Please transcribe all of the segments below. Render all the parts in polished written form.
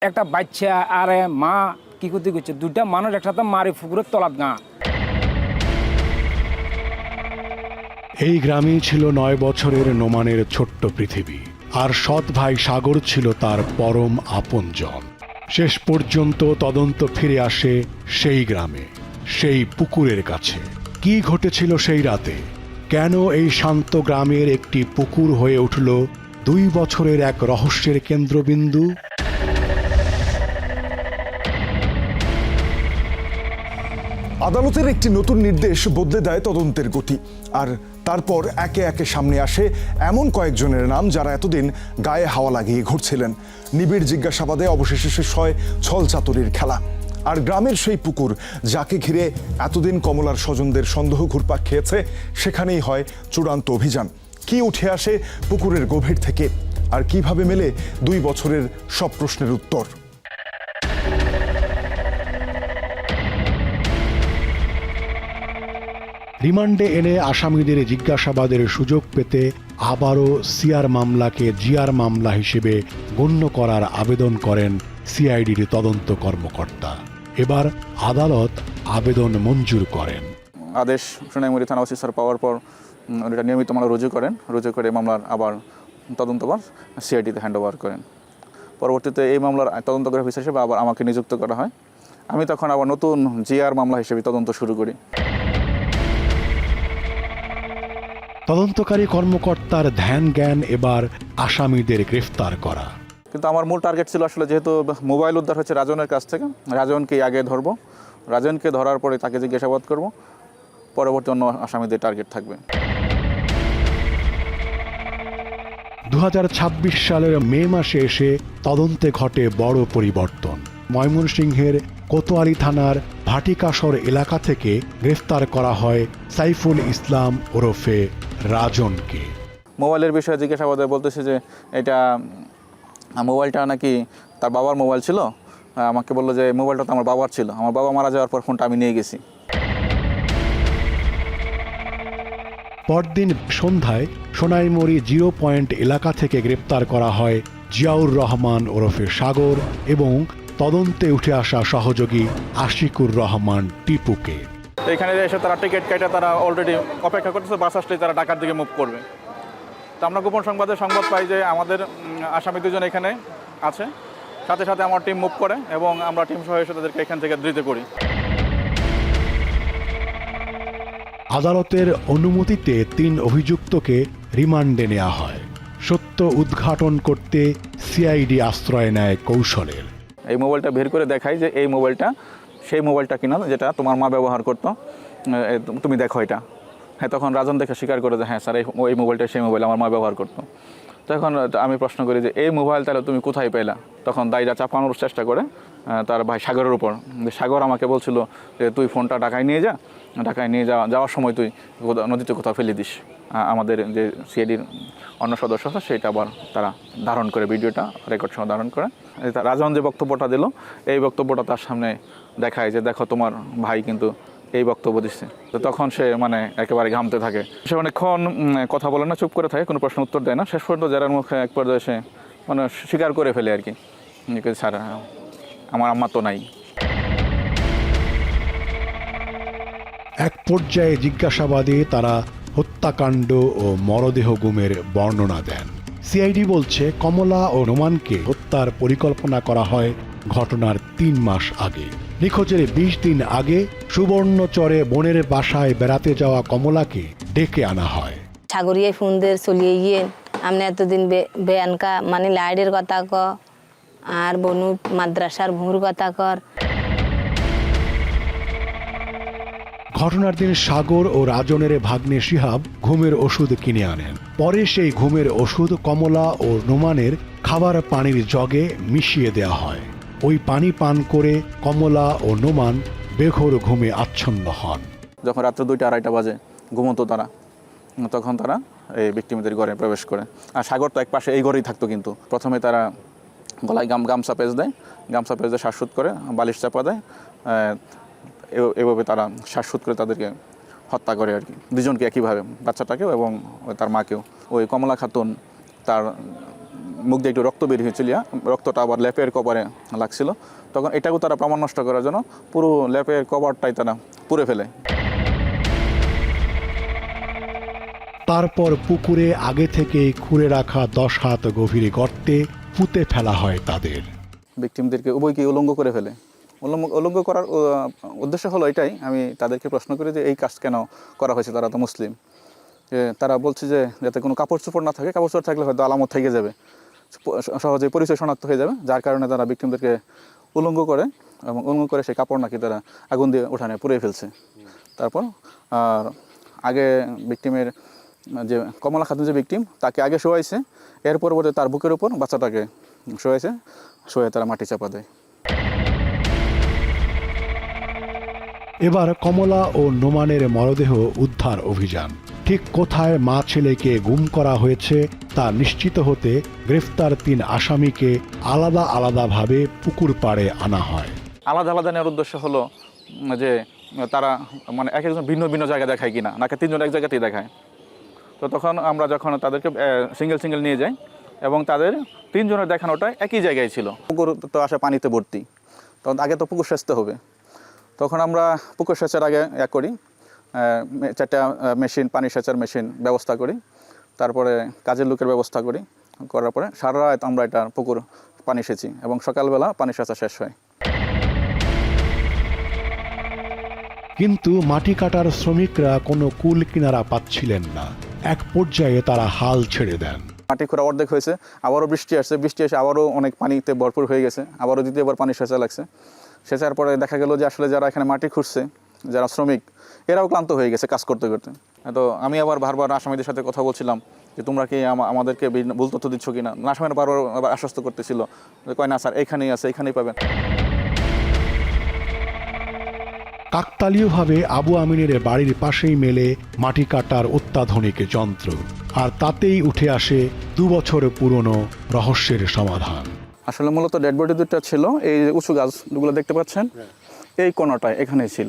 একটা বাচ্চা আর মা কি করতে করছে, দুইটা মানুষ একসাথে মারি পুকুরের তলাত গা। এই গ্রামেই ছিল ৯ বছরের নোমানের ছোট্ট পৃথিবী, আর সৎ ভাই সাগর ছিল তার পরম আপনজন। শেষ পর্যন্ত তদন্ত ফিরে আসে সেই গ্রামে, সেই পুকুরের কাছে। কি ঘটেছিল সেই রাতে? কেন এই শান্ত গ্রামের একটি পুকুর হয়ে উঠল ২ বছরের এক রহস্যের কেন্দ্রবিন্দু? আদালতের একটি নতুন নির্দেশ বদলে দেয় তদন্তের গতি। আর তারপর একে একে সামনে আসে এমন কয়েকজনের নাম যারা এতদিন গায়ে হাওয়া লাগিয়ে ঘুরছিলেন। নিবিড় জিজ্ঞাসাবাদে অবশেষে শেষ হয় ছলচাতুরির খেলা। আর গ্রামের সেই পুকুর যাকে ঘিরে এতদিন কমলার স্বজনদের সন্দেহ ঘুরপাক খেয়েছে, সেখানেই হয় চূড়ান্ত অভিযান। কি উঠে আসে পুকুরের গভীর থেকে, আর কিভাবে মেলে ২ বছরের সব প্রশ্নের উত্তর? রিমান্ডে এনে আসামিদের জিজ্ঞাসাবাদের সুযোগ পেতে আবারও সিআর মামলাকে জিআর মামলা হিসেবে গণ্য করার আবেদন করেন সিআইডির তদন্ত কর্মকর্তা। এবার আদালত আবেদন মঞ্জুর করেন। আদেশ সোনাইমুড়ি থানা ওসি স্যার পাওয়ার পর এটা নিয়মিত মামলা রুজু করেন। রুজু করে মামলার আবার তদন্তভার সিআইডিতে হ্যান্ড ওভার করেন। পরবর্তীতে এই মামলার তদন্তকারী অফিসার হিসেবে আবার আমাকে নিযুক্ত করা হয়। আমি তখন আবার নতুন জিআর মামলা হিসেবে তদন্ত শুরু করি। তদন্তকারী কর্মকর্তার ধ্যান জ্ঞান এবার আসামিদের গ্রেফতার করা। কিন্তু আমার মূল টার্গেট ছিল আসলে, যেহেতু মোবাইল উদ্ধার হচ্ছে রাজনের কাছ থেকে, রাজনকে আগে ধরবো, রাজনকে ধরার পরে তাকে জিজ্ঞাসাবাদ করব, পরবর্তী অন্য আসামিদের টার্গেট থাকবে। ২০২৬ সালের মে মাসে এসে তদন্তে ঘটে বড় পরিবর্তন। ময়মনসিংহের কোতোয়ালি থানার ভাটিকাশর এলাকা থেকে গ্রেফতার করা হয় সাইফুল ইসলাম ওরফে রাজনকে। মোবাইলের বিষয়ে জিজ্ঞাসাবাদে বলতেছে যে এটা মোবাইলটা নাকি তার বাবার মোবাইল ছিল। আমাকে বললো যে মোবাইলটা তো আমার বাবার ছিল, আমার বাবা মারা যাওয়ার পর ফোনটা আমি নিয়ে গেছি। পরদিন সন্ধ্যায় সোনাইমুড়ি 0 পয়েন্ট এলাকা থেকে গ্রেপ্তার করা হয় জিয়াউর রহমান ওরফে সাগর এবং তদন্তে উঠে আসা সহযোগী আশিকুর রহমান টিপুকে। এখানে এসে তারা টিকিট কেটে তারা অলরেডি অপেক্ষা করতেছে, বাস আসলেই তারা ঢাকার দিকে মুভ করবে। তো আমরা গোপন সংবাদ পাই যে আমাদের আসামি দুজন এখানে আছে। সাথে সাথে আমার টিম মুভ করে এবং আমরা টিম সহ এসে তাদেরকে এখান থেকে ধৃত করি। আদালতের অনুমতিতে ৩ অভিযুক্তকে রিমান্ডে নেওয়া হয়। সত্য উদ্ঘাটন করতে সিআইডি আশ্রয় নেয় কৌশলের। এই মোবাইলটা বের করে দেখাই যে এই মোবাইলটা সেই মোবাইলটা কিনা যেটা তোমার মা ব্যবহার করতো, তুমি দেখো এটা। হ্যাঁ, তখন রাজন দেখে স্বীকার করে যে হ্যাঁ স্যার এই মোবাইলটা সেই মোবাইল আমার মা ব্যবহার করতো। তখন আমি প্রশ্ন করি যে এই মোবাইল তাহলে তুমি কোথায় পেলা? তখন দায়ীরা চাপানোর চেষ্টা করে তার ভাই সাগরের উপর। সাগর আমাকে বলছিল যে তুই ফোনটা ঢাকায় নিয়ে যা, ঢাকায় নিয়ে যাওয়ার সময় তুই নদীতে কোথাও ফেলে দিস। আমাদের যে সিআইডির অন্য সদস্য আছে সেটা আবার তারা ধারণ করে, ভিডিওটা রেকর্ড সহ ধারণ করে। রাজন যে বক্তব্যটা দিল, এই বক্তব্যটা তার সামনে দেখায় যে দেখো তোমার ভাই কিন্তু এই বক্তব্য দিচ্ছে। তো তখন সে একেবারে ঘামতে থাকে। সে অনেকক্ষণ কথা বলে না, চুপ করে থাকে, কোনো প্রশ্ন উত্তর দেয় না। শেষ পর্যন্ত যারার মুখে এক পর্যায়ে সে স্বীকার করে ফেলে আর কি, স্যার আমার আম্মা তো নাই। এক পর্যায়ে জিজ্ঞাসাবাদে তারা হত্যাকাণ্ড ও মরদেহ গুমের বর্ণনা দেন। সিআইডি বলছে কমলা ও নোমানকে হত্যার পরিকল্পনা করা হয় ঘটনার ৩ মাস আগে। নিখোঁজের ২০ দিন আগে সুবর্ণচরে বোনের বাসায় বেড়াতে যাওয়া কমলাকে ডেকে আনা হয়। সাগরিয়ায় ফোন দিয়ে চলিয়ে গিয়ে আপনি এতদিন বেয়ানকা মানে লাইডের কথা ক আর বনু মাদ্রাসার ভুঁর কথা কর। ঘটনার দিন সাগর ও রাজনের ভাগ্নে শিহাব ঘুমের ওষুধ কিনে আনেন। পরে সেই ঘুমের ওষুধ কমলা ও নোমানের খাবার পানির জগে মিশিয়ে দেওয়া হয়। ওই পানি পান করে কমলা ও নোমান বেঘোর ঘুমে আচ্ছন্ন হন। যখন রাত্রে 2টা-2:30 বাজে ঘুমতো তারা, তখন তারা এই ভিক্টিমদের ঘরে প্রবেশ করে। আর সাগর তো এক পাশে এই ঘরেই থাকতো। কিন্তু প্রথমে তারা গলায় গামছা পেঁচ দেয়, গামছা পেঁচ দিয়ে শ্বাসরোধ করে, বালিশ চাপা দেয়। এভাবে তারা শ্বাসরোধ করে তাদেরকে হত্যা করে আর কি, দুজনকে একইভাবে, বাচ্চাটাকেও এবং তার মাকেও। ওই কমলা খাতুন তার মুখ দিয়ে একটু রক্ত বের হয়েছিল, রক্তটা আবার ল্যাপের কভারে লাগছিল। তখন এটাকেও তারা প্রমাণ নষ্ট করার জন্য পুরো ল্যাপের কভারটাই তারা পুড়ে ফেলে। তারপর পুকুরে আগে থেকেই খুঁড়ে রাখা 10 হাত গভীর গর্তে পুঁতে ফেলা হয় তাদের। ভিকটিমদেরকে উভয়কে উলঙ্গ করে ফেলে। উলঙ্গ করার উদ্দেশ্য হলো এটাই, আমি তাদেরকে প্রশ্ন করি যে এই কাজ কেন করা হয়েছে, তারা তো মুসলিম। তারা বলছে যে যাতে কোনো কাপড় চোপড় না থাকে, কাপড় চোপড় থাকলে হয়তো আলামত থেকে যাবে, সহজে পরিচয় শনাক্ত হয়ে যাবে, যার কারণে তারা ভিকটিমদেরকে উলঙ্গ করে এবং উলঙ্গ করে সেই কাপড় নাকি তারা আগুন দিয়ে উঠানে পুড়িয়ে ফেলছে। তারপর আর আগে ভিকটিমের যে কমলা খাতুন যে ভিকটিম, তাকে আগে শোয়াইছে, এর পরবর্তী তার বুকের উপর বাচ্চাটাকে শোয়াইছে, শোয়ে তারা মাটি চাপা দেয়। এবার কমলা ও নোমানের মরদেহ উদ্ধার অভিযান। ঠিক কোথায় মা ছেলেকে গুম করা হয়েছে তা নিশ্চিত হতে গ্রেফতার 3 আসামিকে আলাদা আলাদাভাবে পুকুর পাড়ে আনা হয়। আলাদা আলাদা নেওয়ার উদ্দেশ্য হলো যে তারা মানে এক একজন ভিন্ন ভিন্ন জায়গায় দেখায় কিনা, নাকি 3 জন এক জায়গাতেই দেখায়। তো তখন আমরা যখন তাদেরকে সিঙ্গেল নিয়ে যাই এবং তাদের 3 জনের দেখানোটা একই জায়গায় ছিল। পুকুর তো আসে পানিতে ভর্তি, তখন আগে তো পুকুর সেচতে হবে। তখন আমরা পুকুর সেচের আগে করি 4টা মেশিন, পানি সেচার মেশিন ব্যবস্থা করি, তারপরে কাজের লোকের ব্যবস্থা করি, করার পরে সারা রাত আমরা এটা পুকুর পানি সেচি এবং সকালবেলা পানি সেচা শেষ হয়। কিন্তু মাটি কাটার শ্রমিকরা কোনো কুল কিনারা পাচ্ছিলেন না। এক পর্যায়ে তারা হাল ছেড়ে দেন। মাটি খোঁড়া অর্ধেক হয়েছে, আবারও বৃষ্টি আসছে, বৃষ্টি এসে আবারও অনেক পানিতে ভরপুর হয়ে গেছে, আবারও দ্বিতীয়বার পানি সেচা লাগছে। সেচার পরে দেখা গেল যে আসলে যারা এখানে মাটি খুঁড়ছে, যারা শ্রমিক, এরাও ক্লান্ত হয়ে গেছে কাজ করতে করতে। তো আমি আবার বারবার আসামিদের সাথে কথা বলছিলাম যে তোমরা কি আমাদেরকে ভুল তথ্য দিচ্ছ কিনা। আসামিরা বারবার আশ্বস্ত করতেছিল যে কয় না স্যার, এখানেই আছে, এখানেই পাবেন। কাকতালীয়ভাবে আবু আমিনের বাড়ির পাশেই মেলে মাটি কাটার অত্যাধুনিক যন্ত্র, আর তাতেই উঠে আসে 2 বছর পুরনো রহস্যের সমাধান। আসলে মূলত ডেড বডি দুটো ছিল এই যে উঁচু গাছগুলো দেখতে পাচ্ছেন, এই কোণাটায় এখানেই ছিল।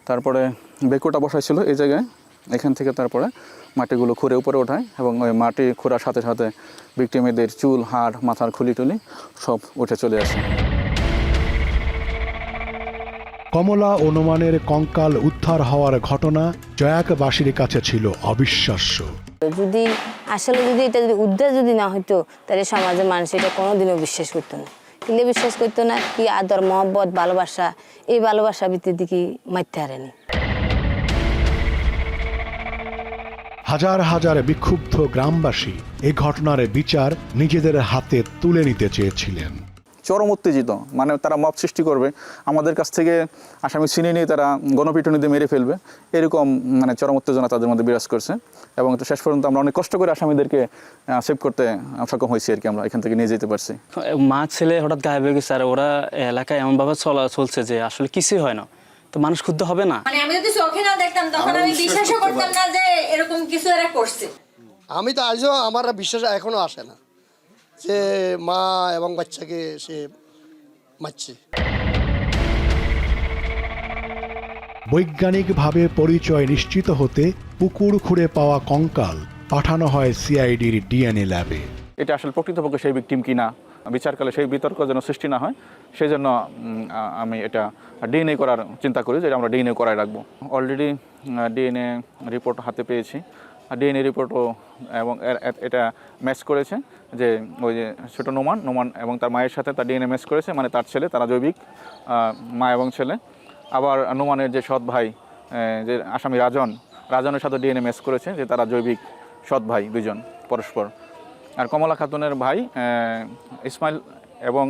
তারপরে বেকুটা বসাইছিল এই জায়গায়, এখান থেকে তারপরে মাটিগুলো খুঁড়ে উপরে ওঠায় এবং ওই মাটি খোঁড়ার সাথে সাথে ভিকটিমেদের চুল, হাড়, মাথার খুলি টুলি সব উঠে চলে আসে। কমলা ও নোমানের কঙ্কাল উদ্ধার হওয়ার ঘটনা জয়াকবাসীর কাছে ছিল অবিশ্বাস্য। যদি এটা যদি উদ্ধার যদি না হতো, তাহলে সমাজের মানুষ এটা কোনোদিনও বিশ্বাস করতো না। কিলে বিশ্বাস করতো না, কি আদর, মহব্বত, ভালোবাসা, এই ভালোবাসা ভিত্তির দিকে মারতে হারেনি। হাজার হাজার বিক্ষুব্ধ গ্রামবাসী এই ঘটনার বিচার নিজেদের হাতে তুলে নিতে চেয়েছিলেন। চরম উত্তেজিত, মানে তারা মব সৃষ্টি করবে, আমাদের কাছ থেকে আসামি ছিনিয়ে নিয়ে তারা গণপিটুনিতে মেরে ফেলবে, এরকম মানে চরম উত্তেজনা তাদের মধ্যে বিরাজ করছে। এবং তো শেষ পর্যন্ত আমরা অনেক কষ্ট করে আসামিদেরকে সেভ করতে সক্ষম হয়েছি আর কি, আমরা এখান থেকে নিয়ে যেতে পারছি। মা ছেলে হঠাৎ গায়েব হয়ে গেছে, আর ওরা এলাকায় এমনভাবে চলছে যে আসলে কিছুই হয় না, তো মানুষ ক্ষুব্ধ হবে না? মানে আমি যদি চোখে না দেখতাম তখন আমি বিশ্বাসও করতাম না যে এরকম কিছু এরা করছে। আমি তো আজও আমার বিশ্বাস এখনো আসে না যে মা এবং বাচ্চাকে সে মারছে। বৈজ্ঞানিকভাবে পরিচয় নিশ্চিত হতে পুকুর খুঁড়ে পাওয়া কঙ্কাল পাঠানো হয় সিআইডির ডিএনএ ল্যাবে। এটা আসলে প্রকৃতপক্ষে সেই ভিকটিম কিনা, বিচারকালে সেই বিতর্ক যেন সৃষ্টি না হয়, সেই জন্য আমি এটা ডিএনএ করার চিন্তা করি যে আমরা ডিএনএ করাই রাখবো। অলরেডি ডিএনএ রিপোর্ট হাতে পেয়েছি, ডিএনএ রিপোর্টও এবং এটা ম্যাচ করেছে যে ওই যে ছোটো নোমান এবং তার মায়ের সাথে তার ডিএনএ ম্যাচ করেছে, মানে তার ছেলে, তারা জৈবিক মা এবং ছেলে। আবার নোমানের যে সৎ ভাই, যে আসামি রাজনের সাথে ডিএনএ ম্যাচ করেছে যে তারা জৈবিক সৎ ভাই 2 জন পরস্পর। আর কমলা খাতুনের ভাই ইসমাইল এবং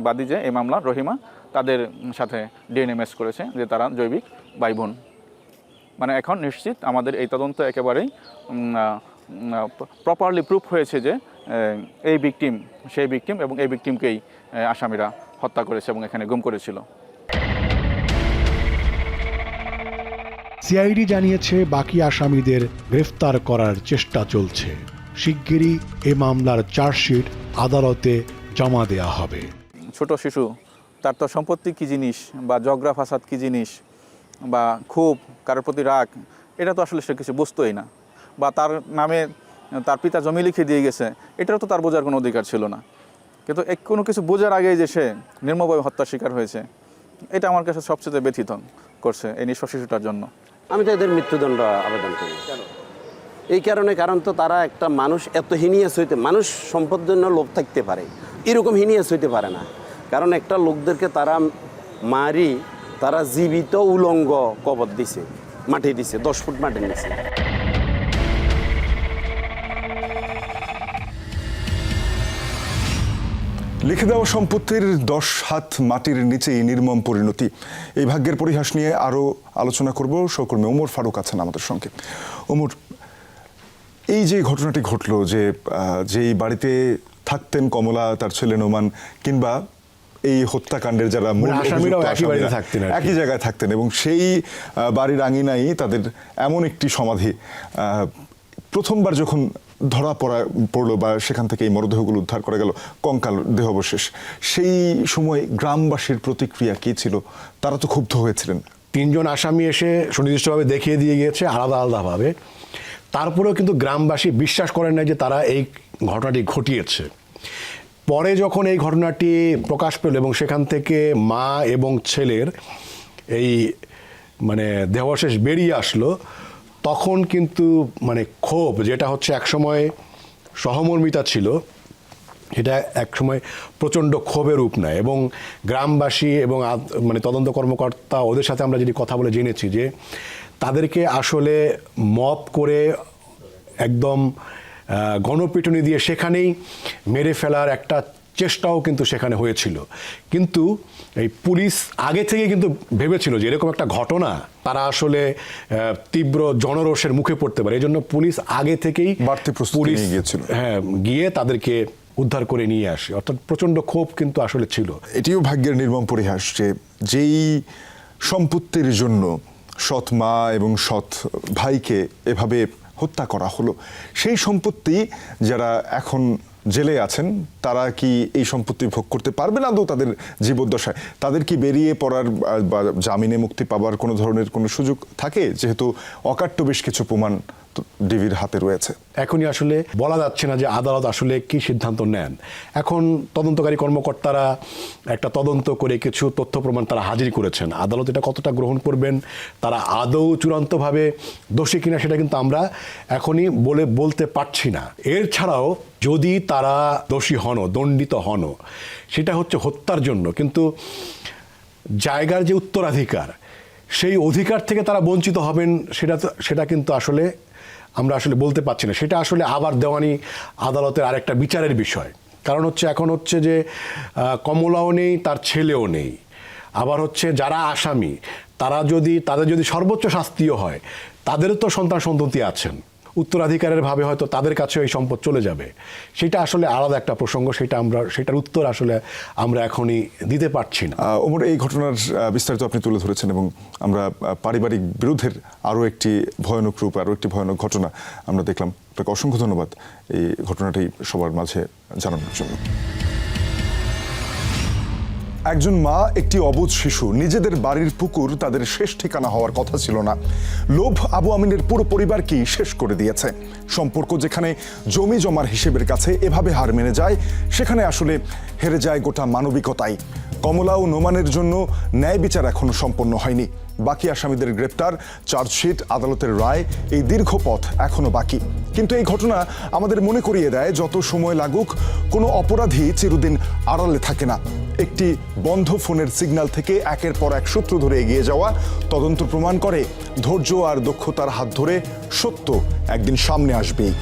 বাদী যে এই মামলা রহিমা, তাদের সাথে ডিএনএ ম্যাচ করেছে যে তারা জৈবিক ভাই বোন। মানে এখন নিশ্চিত আমাদের এই তদন্ত একেবারেই প্রপারলি প্রুফ হয়েছে যে এই ভিকটিম সেই ভিকটিম এবং এই ভিকটিমকেই আসামিরা হত্যা করেছে এবং এখানে গুম করেছিল। সিআইডি জানিয়েছে বাকি আসামিদের গ্রেফতার করার চেষ্টা চলছে। শিগগিরই এ মামলার চার্জশিট আদালতে জমা দেয়া হবে। ছোট শিশু, তার তো সম্পত্তি কী জিনিস বা ঝগড়া ফাসাদ কী জিনিস বা খুব কারোর প্রতি রাগ, এটা তো আসলে সে কিছু বুঝতোই না, বা তার নামে তার পিতা জমি লিখে দিয়ে গেছে, এটাও তো তার বোঝার কোনো অধিকার ছিল না। কিন্তু কোনো কিছু বোঝার আগেই যে সে নির্মমভাবে হত্যার শিকার হয়েছে, এটা আমার কাছে সবচেয়ে ব্যথিত করছে এই নিঃস্ব শিশুটার জন্য। আমি তো এদের মৃত্যুদণ্ড আবেদন করি। এই কারণে, কারণ তো তারা একটা মানুষ এত হিনিয়াস হইতে, মানুষ সম্পদের জন্য লোভ থাকতে পারে, এরকম হিনিয়াস হইতে পারে না। কারণ একটা লোকদেরকে তারা মারি, তারা জীবিত উলঙ্গ কবর দিছে, মাটি দিছে, 10 ফুট মাটি নিছে। লিখে দেওয়া সম্পত্তির 10 হাত মাটির নিচেই নির্মম পরিণতি। এই ভাগ্যের পরিহাস নিয়ে আরও আলোচনা করব। সহকর্মী ওমর ফারুক আছেন আমাদের সঙ্গে। ওমর, এই যে ঘটনাটি ঘটলো, যে যেই বাড়িতে থাকতেন কমলা, তার ছেলে নোমান, কিংবা এই হত্যাকাণ্ডের যারা মূল আসামিরাও অভিযুক্ত, একই বাড়িতে থাকতেন আর কি। একই জায়গায় থাকতেন, এবং সেই বাড়ির আঙিনায় তাদের এমন একটি সমাধি, প্রথমবার যখন ধরা পড়লো বা সেখান থেকে এই মরদেহগুলো উদ্ধার করা গেল, কঙ্কাল দেহাবশেষ, সেই সময় গ্রামবাসীর প্রতিক্রিয়া কী ছিল? তারা তো ক্ষুব্ধ হয়েছিলেন। 3 জন আসামি এসে সুনির্দিষ্টভাবে দেখিয়ে দিয়ে গিয়েছে আলাদা আলাদাভাবে, তারপরেও কিন্তু গ্রামবাসী বিশ্বাস করেন না যে তারা এই ঘটনাটি ঘটিয়েছে। পরে যখন এই ঘটনাটি প্রকাশ পেল এবং সেখান থেকে মা এবং ছেলের এই মানে দেহাবশেষ বেরিয়ে আসলো, তখন কিন্তু মানে ক্ষোভ, যেটা হচ্ছে একসময় সহমর্মিতা ছিল, এটা একসময় প্রচণ্ড ক্ষোভের রূপ নেয়। এবং গ্রামবাসী এবং মানে তদন্ত কর্মকর্তা, ওদের সাথে আমরা যদি কথা বলে জেনেছি যে তাদেরকে আসলে মব করে একদম গণপিটুনি দিয়ে সেখানেই মেরে ফেলার একটা চেষ্টাও কিন্তু সেখানে হয়েছিল। কিন্তু এই পুলিশ আগে থেকে কিন্তু ভেবেছিল যে এরকম একটা ঘটনা তারা আসলে তীব্র জনরোষের মুখে পড়তে পারে, এই জন্য পুলিশ আগে থেকেই বাড়তি প্রস্তুতি নিয়ে গিয়েছিল। হ্যাঁ, গিয়ে তাদেরকে উদ্ধার করে নিয়ে আসে, অর্থাৎ প্রচণ্ড ক্ষোভ কিন্তু আসলে ছিল। এটিও ভাগ্যের নির্মম পরিহাস যে যেই সম্পত্তির জন্য সৎ মা এবং সৎ ভাইকে এভাবে হত্যা করা হলো, সেই সম্পত্তি যারা এখন জেলে আছেন তারা কি এই সম্পত্তি ভোগ করতে পারবে না? তাদের জীবদ্দশায় তাদের কি বেরিয়ে পড়ার বা জামিনে মুক্তি পাবার কোনো ধরনের কোনো সুযোগ থাকে, যেহেতু অকাট্য বেশ কিছু প্রমাণ ডিবির হাতে রয়েছে? এখনই আসলে বলা যাচ্ছে না যে আদালত আসলে কি সিদ্ধান্ত নেন। এখন তদন্তকারী কর্মকর্তারা একটা তদন্ত করে কিছু তথ্য প্রমাণ তারা হাজির করেছেন, আদালত এটা কতটা গ্রহণ করবেন, তারা আদৌ চূড়ান্তভাবে দোষী কিনা সেটা কিন্তু আমরা এখনই বলতে পারছি না। এর ছাড়াও যদি তারা দোষী হন, দণ্ডিত হন, সেটা হচ্ছে হত্যার জন্য, কিন্তু জায়গার যে উত্তরাধিকার, সেই অধিকার থেকে তারা বঞ্চিত হবেন সেটা কিন্তু আসলে আমরা আসলে বলতে পারছি না। সেটা আসলে আবার দেওয়ানি আদালতের আরেকটা বিচারের বিষয়। কারণ হচ্ছে এখন হচ্ছে যে কমলাও নেই, তার ছেলেও নেই, আবার হচ্ছে যারা আসামি তাদের যদি সর্বোচ্চ শাস্তিও হয়, তাদেরও তো সন্তান সন্ততি আছেন, উত্তরাধিকারের ভাবে হয়তো তাদের কাছেও এই সম্পদ চলে যাবে। সেটা আসলে আলাদা একটা প্রসঙ্গ, সেটার উত্তর আসলে আমরা এখনই দিতে পারছি না। ওমর, এই ঘটনার বিস্তারিত আপনি তুলে ধরেছেন এবং আমরা পারিবারিক বিরোধের আরও একটি ভয়ানক রূপ, আরও একটি ভয়ানক ঘটনা আমরা দেখলাম। আপনাকে অসংখ্য ধন্যবাদ এই ঘটনাটি সবার মাঝে জানানোর জন্য। একজন মা, একটি অবুঝ শিশু, নিজেদের বাড়ির পুকুর তাদের শেষ ঠিকানা হওয়ার কথা ছিল না। লোভ আবু আমিনের পুরো পরিবারকেই শেষ করে দিয়েছে। সম্পর্ক যেখানে জমি জমার হিসেবের কাছে এভাবে হার মেনে যায়, সেখানে আসলে হেরে যায় গোটা মানবিকতাই। কমলা ও নোমানের জন্য ন্যায় বিচার এখনো সম্পন্ন হয়নি। বাকি আসামিদের গ্রেপ্তার, চার্জশিট, আদালতের রায়, এই দীর্ঘ পথ এখনো বাকি। কিন্তু এই ঘটনা আমাদের মনে করিয়ে দেয়, যত সময় লাগুক কোনো অপরাধী চিরদিন আড়ালে থাকে না। একটি বন্ধ ফোনের সিগন্যাল থেকে একের পর এক সূত্র ধরে এগিয়ে যাওয়া তদন্ত প্রমাণ করে ধৈর্য আর দক্ষতার হাত ধরে সত্য একদিন সামনে আসবেই।